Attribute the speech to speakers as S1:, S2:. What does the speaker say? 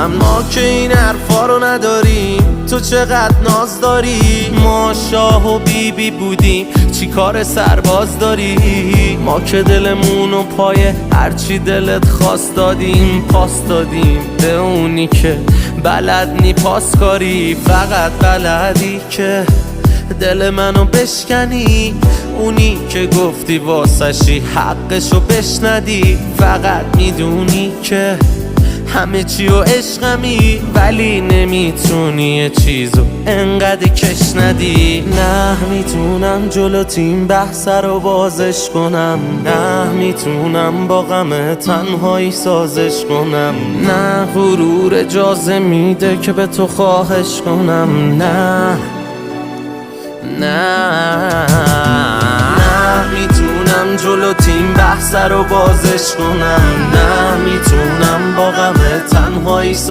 S1: ما که این حرفا رو نداریم. تو چقدر ناز داری، ما شاه و بیبی بودیم، چی کار سرباز داری؟ ما که دلمون و پای هرچی دلت خواست دادیم، پاس دادیم به اونی که بلد نی پاس کاری. فقط بلدی که دل منو بشکنی، اونی که گفتی واسشی حقشو بشندی. فقط میدونی که همه چی و عشقمی، ولی نمیتونی یه چیزو انقدر کش ندی. نه میتونم جلوت این بحث رو بازش کنم، نه میتونم با غم تنهایی سازش کنم، نه غرور اجازه میده که به تو خواهش کنم. نه میتونم جلوت این بحث رو بازش کنم، نه میتونم با غم تنهایی